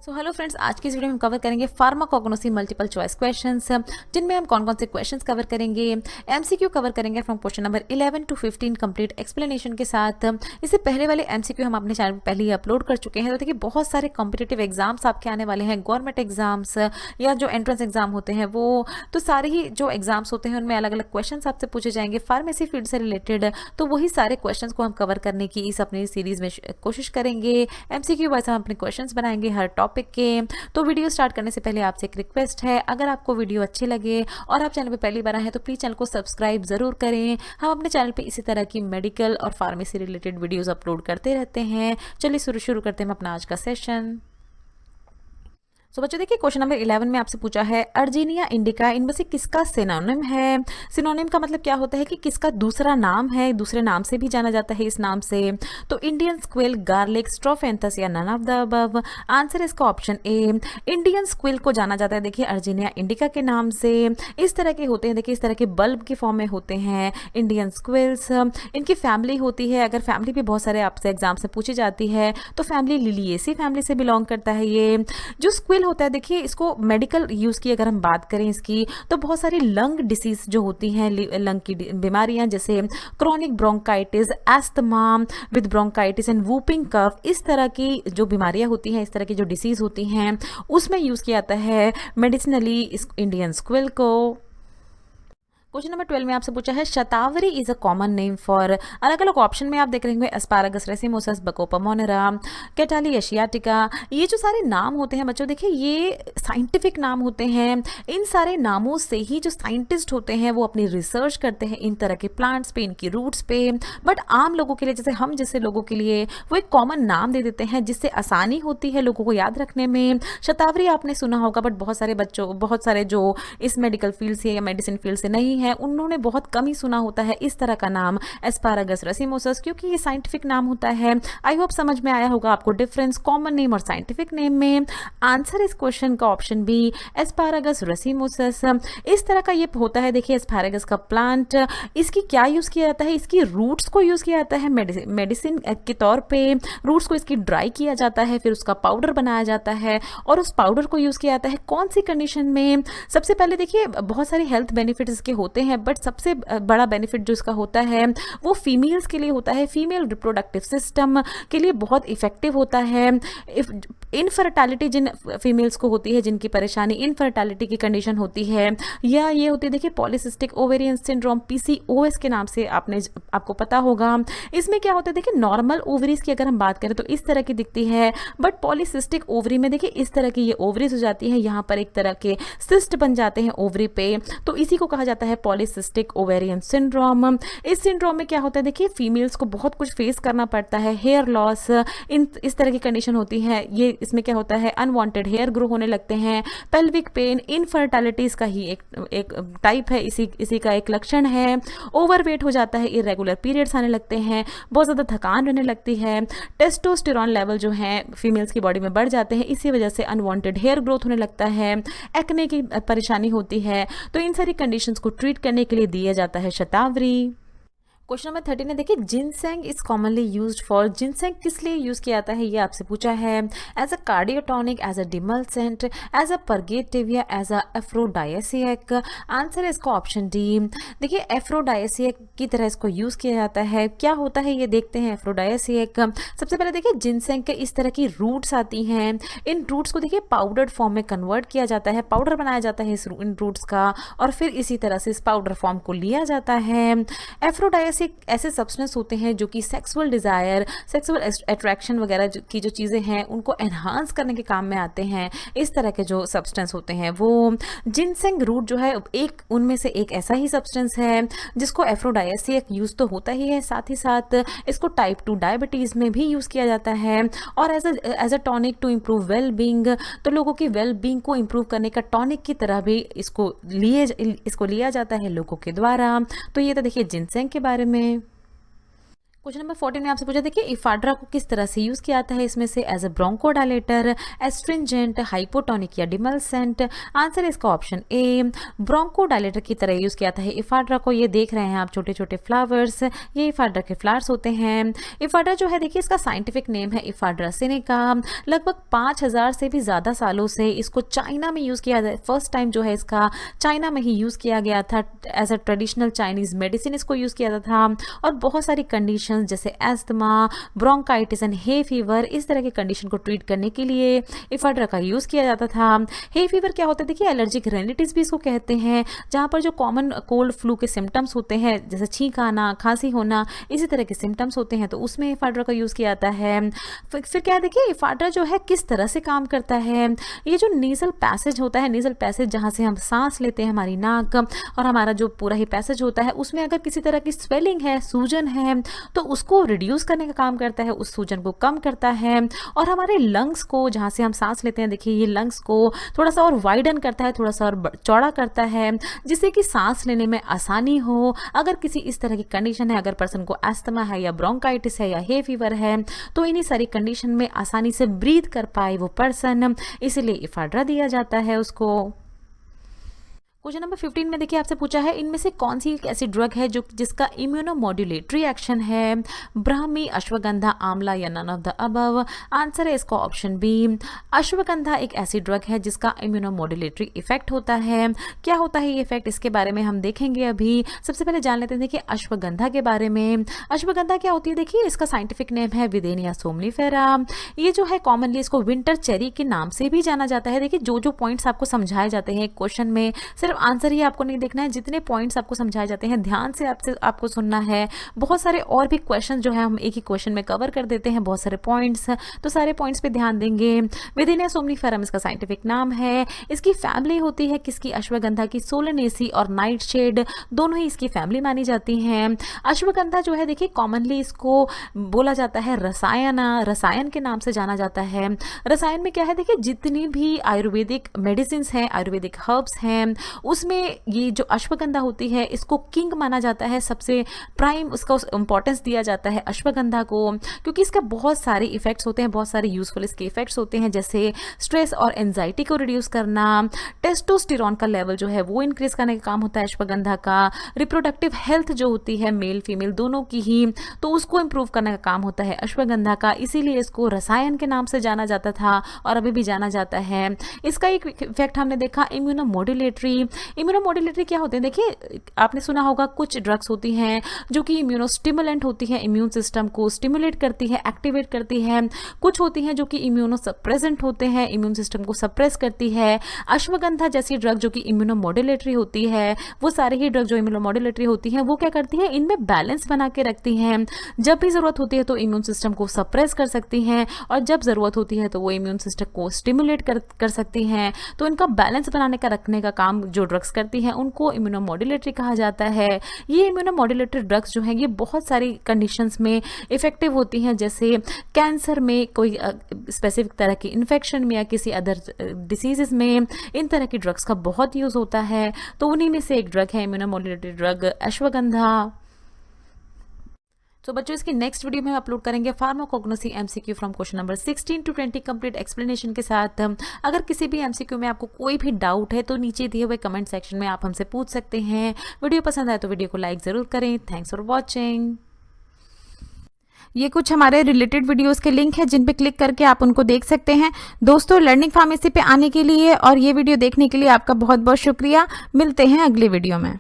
Hello friends, आज की इस वीडियो में हम कवर करेंगे फार्माकोग्नोसी मल्टीपल चॉइस क्वेश्चंस, जिनमें हम कौन कौन से क्वेश्चंस कवर करेंगे। एमसीक्यू कवर करेंगे from question number 11 to 15 complete explanation के साथ। इससे पहले वाले एमसीक्यू हम अपने चैनल पर पहले ही अपलोड कर चुके हैं। तो देखिए, बहुत सारे कॉम्पिटेटिव एग्जाम्स आपके आने वाले हैं, गवर्नमेंट एग्जाम्स या जो एंट्रेंस एग्जाम होते हैं वो, तो सारे ही जो एग्जाम्स होते हैं उनमें अलग अलग क्वेश्चन आपसे पूछे जाएंगे फार्मेसी फील्ड से रिलेटेड। तो वही सारे क्वेश्चन को हम कवर करने की इस अपनी सीरीज में कोशिश करेंगे। एमसीक्यू वाइज हम अपने क्वेश्चन बनाएंगे हर टॉपिक के। तो वीडियो स्टार्ट करने से पहले आपसे एक रिक्वेस्ट है, अगर आपको वीडियो अच्छी लगे और आप चैनल पे पहली बार आए हैं तो प्लीज चैनल को सब्सक्राइब जरूर करें। हम अपने चैनल पे इसी तरह की मेडिकल और फार्मेसी रिलेटेड वीडियोस अपलोड करते रहते हैं। चलिए शुरू करते हैं अपना आज का सेशन। बच्चों देखिए, क्वेश्चन नंबर 11 में आपसे पूछा है अर्जीनिया इंडिका इनमें से किसका सिनोनिम है। सिनोनिम का मतलब क्या होता है कि किसका दूसरा नाम है, दूसरे नाम से भी जाना जाता है इस नाम से। तो इंडियन स्क्विल, गार्लिक, स्ट्रोफेंथस या none of the above. Answer है इसका ऑप्शन ए, इंडियन स्क्विल को जाना जाता है देखिए अर्जीनिया इंडिका के नाम से। इस तरह के होते हैं, देखिए इस तरह के बल्ब की फॉर्म में होते हैं इंडियन स्क्विल्स। इनकी फैमिली होती है, अगर फैमिली भी बहुत सारे आपसे एग्जाम से पूछी जाती है तो फैमिली लिलिएसी फैमिली से बिलोंग करता है। ये जो स्क्विल होता है, देखिए इसको मेडिकल यूज की अगर हम बात करें इसकी, तो बहुत सारी लंग डिसीज जो होती हैं, लंग की बीमारियां जैसे chronic bronchitis, asthma with bronchitis and whooping cough, इस तरह की जो बीमारियां होती हैं, इस तरह की जो डिसीज होती हैं, उसमें यूज किया जाता है मेडिसिनली इस इंडियन स्क्विल को। क्वेश्चन नंबर 12 में आपसे पूछा है shatavari is a common name for. अलग अलग ऑप्शन में आप देख रहे होंगे एस्पारागस रेसिमोसस, बकोपा मोनेरा, कैटाली एशियाटिका। ये जो सारे नाम होते हैं बच्चों, देखिए ये साइंटिफिक नाम होते हैं। इन सारे नामों से ही जो साइंटिस्ट होते हैं वो अपनी रिसर्च करते हैं इन तरह के प्लांट्स पे, इनकी रूट्स पे। बट आम लोगों के लिए, जैसे हम जैसे लोगों के लिए, वो एक कॉमन नाम दे देते हैं जिससे आसानी होती है लोगों को याद रखने में। शतावरी आपने सुना होगा, बट बहुत सारे जो इस मेडिकल फील्ड से या मेडिसिन फील्ड से नहीं है, उन्होंने बहुत कम ही सुना होता है इस तरह का नाम एस्पारागस रेसिमोसस, क्योंकि ये साइंटिफिक नाम होता है। आई होप समझ में आया होगा आपको डिफरेंस कॉमन नेम और साइंटिफिक नेम में। आंसर इस क्वेश्चन का ऑप्शन बी, एस्पारागस रेसिमोसस। इस तरह का ये होता है, देखिए एस्पारागस का प्लांट, इसकी क्या यूज किया जाता है, इसकी रूट्स को यूज किया जाता है मेडिसिन के तौर पे। रूट्स को इसकी ड्राई किया जाता है, फिर उसका पाउडर बनाया जाता है और उस पाउडर को यूज किया जाता है कौन सी कंडीशन में। सबसे पहले देखिए, बहुत सारे हेल्थ बेनिफिट इसके होते हैं, बट सबसे बड़ा बेनिफिट जो इसका होता है वो फीमेल्स के लिए होता है। फीमेल रिप्रोडक्टिव सिस्टम के लिए बहुत इफेक्टिव होता है। इनफर्टिलिटी जिन फीमेल्स को होती है, जिनकी परेशानी इनफर्टिलिटी की कंडीशन होती है, या ये होती है देखिए पॉलीसिस्टिक ओवेरियन सिंड्रोम, पीसीओएस के नाम से आपको पता होगा। इसमें क्या होता है, देखिए नॉर्मल ओवरीज की अगर हम बात करें तो इस तरह की दिखती है, बट पॉलीसिस्टिक ओवरी में देखिए इस तरह की ये ओवरीज हो जाती है, यहाँ पर एक तरह के सिस्ट बन जाते हैं ओवरी पे। तो इसी को कहा जाता है पॉलीसिस्टिक ओवेरियन सिंड्रोम। इस सिंड्रोम में क्या होता है, देखिए फीमेल्स को बहुत कुछ फेस करना पड़ता है, हेयर लॉस, इस तरह की कंडीशन होती है। ये इसमें क्या होता है, अनवांटेड हेयर ग्रो होने लगते हैं, पेल्विक पेन, इनफर्टिलिटी इसका ही एक टाइप है, इसी का एक लक्षण है। ओवरवेट हो जाता है, इरेगुलर पीरियड्स आने लगते हैं, बहुत ज़्यादा थकान रहने लगती है, टेस्टोस्टेरॉन लेवल जो है फीमेल्स की बॉडी में बढ़ जाते हैं, इसी वजह से अनवांटेड हेयर ग्रोथ होने लगता है, एक्ने की परेशानी होती है। तो इन सारी कंडीशंस को ट्रीट करने के लिए दिया जाता है शतावरी। क्वेश्चन नंबर 13 है, देखिए ginseng is commonly used for. Ginseng किस लिए यूज किया जाता है ये आपसे पूछा है। As a cardiotonic, as a demulcent, as a purgative या एज अ एफ्रोडायसियक। आंसर है इसका ऑप्शन डी। देखिए एफ्रोडायसियक की तरह इसको यूज किया जाता है। क्या होता है ये देखते हैं एफ्रोडायसियक। सबसे पहले देखिए जिनसेंग के इस तरह की रूट्स आती हैं, इन रूट्स को देखिए पाउडर्ड फॉर्म में कन्वर्ट किया जाता है, पाउडर बनाया जाता है इन रूट्स का, और फिर इसी तरह से इस पाउडर फॉर्म को लिया जाता है। एफ्रोडायसिक ऐसे सब्सटेंस होते हैं जो कि सेक्सुअल डिजायर, सेक्सुअल अट्रैक्शन वगैरह की जो चीज़ें हैं उनको एनहांस करने के काम में आते हैं। इस तरह के जो सब्सटेंस होते हैं वो जिनसेंग रूट जो है एक उनमें से एक ऐसा ही सब्सटेंस है जिसको एफ्रोडायसियक यूज तो होता ही है, साथ ही साथ इसको टाइप 2 डायबिटीज़ में भी यूज़ किया जाता है, और as a tonic to improve well being. तो लोगों की वेल बींग को इम्प्रूव करने का टॉनिक की तरह भी इसको लिया जाता है लोगों के द्वारा। तो ये तो देखिए जिनसेंग के बारे में। क्वेश्चन नंबर 14 में आपसे पूछा, देखिए इफाड्रा को किस तरह से यूज़ किया जाता है इसमें से, as a bronchodilator, astringent, hypotonic या डिमल्सेंट। आंसर है इसका ऑप्शन ए, ब्रोंकोडायलेटर की तरह यूज़ किया जाता है इफाड्रा को। ये देख रहे हैं आप छोटे छोटे फ्लावर्स, ये इफाड्रा के फ्लावर्स होते हैं। इफाड्रा जो है देखिए इसका साइंटिफिक नेम है इफाड्रा सिनेका। लगभग 5000 से भी ज़्यादा सालों से इसको चाइना में यूज़ किया जाए, फर्स्ट टाइम जो है इसका चाइना में ही यूज़ किया गया था। As a traditional Chinese medicine इसको यूज़ किया जाता था, और बहुत सारी कंडीशन जैसे asthma, bronchitis and hay fever, इस तरह के कंडीशन को ट्रीट करने के लिए इफाड्रा का यूज़ किया जाता था। हे फीवर क्या होता है देखिए, एलर्जिक रेनिटिस भी इसको कहते हैं, जहाँ पर जो कॉमन कोल्ड फ्लू के सिम्टम्स होते हैं जैसे छींक आना, खांसी होना, इसी तरह के सिम्टम्स होते हैं, तो उसमें इफाड्रा का यूज़ किया जाता है। फिर क्या देखिए इफाड्रा जो है किस तरह से काम करता है। ये जो नेजल पैसेज होता है, नेजल पैसेज जहाँ से हम सांस लेते हैं, हमारी नाक और हमारा जो पूरा ही पैसेज होता है, उसमें अगर किसी तरह की स्वेलिंग है, सूजन है, तो उसको रिड्यूस करने का काम करता है, उस सूजन को कम करता है। और हमारे लंग्स को, जहाँ से हम सांस लेते हैं, देखिए ये लंग्स को थोड़ा सा और वाइडन करता है, थोड़ा सा और चौड़ा करता है, जिससे कि सांस लेने में आसानी हो। अगर किसी इस तरह की कंडीशन है, अगर पर्सन को एस्थमा है या ब्रोंकाइटिस है या हे फीवर है, तो इन्हीं सारी कंडीशन में आसानी से ब्रीथ कर पाए वो पर्सन, इसीलिए इफाड्रा दिया जाता है उसको। क्वेश्चन नंबर 15 में देखिए आपसे पूछा है, इनमें से कौन सी एक ऐसी ड्रग है जो जिसका इम्यूनोमोड्यूलेटरी एक्शन है, ब्राह्मी, अश्वगंधा, आंवला या none of the above. Answer है इसका ऑप्शन बी, अश्वगंधा एक ऐसी ड्रग है जिसका इम्यूनोमोड्यूलेटरी इफेक्ट होता है। क्या होता है ये इफेक्ट, इसके बारे में हम देखेंगे अभी। सबसे पहले जान लेते हैं देखिए अश्वगंधा के बारे में। अश्वगंधा क्या होती है देखिए, इसका साइंटिफिक नेम है विदेनिया सोमनीफेरा। ये जो है कॉमनली इसको विंटर चेरी के नाम से भी जाना जाता है। देखिए जो जो पॉइंट्स आपको समझाए जाते हैं क्वेश्चन में, सिर्फ आंसर ही आपको नहीं देखना है, जितने पॉइंट्स आपको समझाए जाते हैं ध्यान से आपको सुनना है। बहुत सारे और भी क्वेश्चन जो है हम एक ही क्वेश्चन में कवर कर देते हैं, बहुत सारे पॉइंट्स, तो सारे पॉइंट्स पे ध्यान देंगे। विदेनिया सोमनीफेरम इसका साइंटिफिक नाम है। इसकी फैमिली होती है किसकी, अश्वगंधा की, सोलेनेसी और नाइट शेड दोनों ही इसकी फैमिली मानी जाती हैं। अश्वगंधा जो है देखिए कॉमनली इसको बोला जाता है रसायन के नाम से जाना जाता है। रसायन में क्या है देखिए, जितनी भी आयुर्वेदिक मेडिसिन हैं, आयुर्वेदिक हर्ब्स हैं, उसमें ये जो अश्वगंधा होती है इसको किंग माना जाता है, सबसे प्राइम उसका इंपॉर्टेंस दिया जाता है अश्वगंधा को, क्योंकि इसका बहुत सारे इफेक्ट्स होते हैं, बहुत सारे यूजफुल इसके इफेक्ट्स होते हैं, जैसे स्ट्रेस और एंजाइटी को रिड्यूस करना, टेस्टोस्टेरोन का लेवल जो है वो इंक्रीज करने का काम होता है अश्वगंधा का, रिप्रोडक्टिव हेल्थ जो होती है मेल फीमेल दोनों की ही, तो उसको इंप्रूव करने का काम होता है अश्वगंधा का, इसीलिए इसको रसायन के नाम से जाना जाता था और अभी भी जाना जाता है। इसका एक इफेक्ट हमने देखा इम्यूनोमोड्यूलेटरी। इम्यूनोमोड्यूलेटरी क्या होते हैं देखिए, आपने सुना होगा कुछ ड्रग्स होती हैं जो कि इम्यूनोस्टिमुलेंट होती है, इम्यून सिस्टम को स्टिमुलेट करती है, एक्टिवेट करती है। कुछ होती हैं जो कि इम्यूनोसप्रेसेंट होते हैं, इम्यून सिस्टम को सप्रेस करती है। अश्वगंधा जैसी ड्रग जो कि इम्यूनोमोड्यूलेटरी होती है, वो सारे ही ड्रग जो इम्यूनोमोड्यूलेटरी होती हैं वो क्या करती है, इनमें बैलेंस बना के रखती हैं। जब भी ज़रूरत होती है तो इम्यून सिस्टम को सप्रेस कर सकती हैं, और जब ज़रूरत होती है तो वो इम्यून सिस्टम को स्टिमुलेट कर सकती हैं। तो इनका बैलेंस बनाने का, रखने का काम जो ड्रग्स करती हैं उनको इम्यूनोमोड्यूलेटरी कहा जाता है। ये इम्यूनोमोड्यूलेटरी ड्रग्स जो हैं ये बहुत सारी कंडीशंस में इफेक्टिव होती हैं, जैसे कैंसर में, कोई स्पेसिफिक तरह की इन्फेक्शन में, या किसी अदर डिसीजेस में इन तरह की ड्रग्स का बहुत यूज़ होता है। तो उन्हीं में से एक ड्रग है इम्यूनोमोड्यूलेटरी ड्रग अश्वगंधा। तो बच्चों इसकी नेक्स्ट वीडियो में हम अपलोड करेंगे pharmacognosy MCQ from question number 16 to 20 complete explanation के साथ। अगर किसी भी एमसीक्यू में आपको कोई भी डाउट है तो नीचे दिए हुए कमेंट सेक्शन में आप हमसे पूछ सकते हैं। वीडियो पसंद आए तो वीडियो को लाइक ज़रूर करें। Thanks for watching. ये कुछ हमारे रिलेटेड वीडियोस के लिंक है जिन पे क्लिक करके आप उनको देख सकते हैं। दोस्तों लर्निंग फार्मेसी पे आने के लिए और ये वीडियो देखने के लिए आपका बहुत बहुत शुक्रिया। मिलते हैं अगली वीडियो में।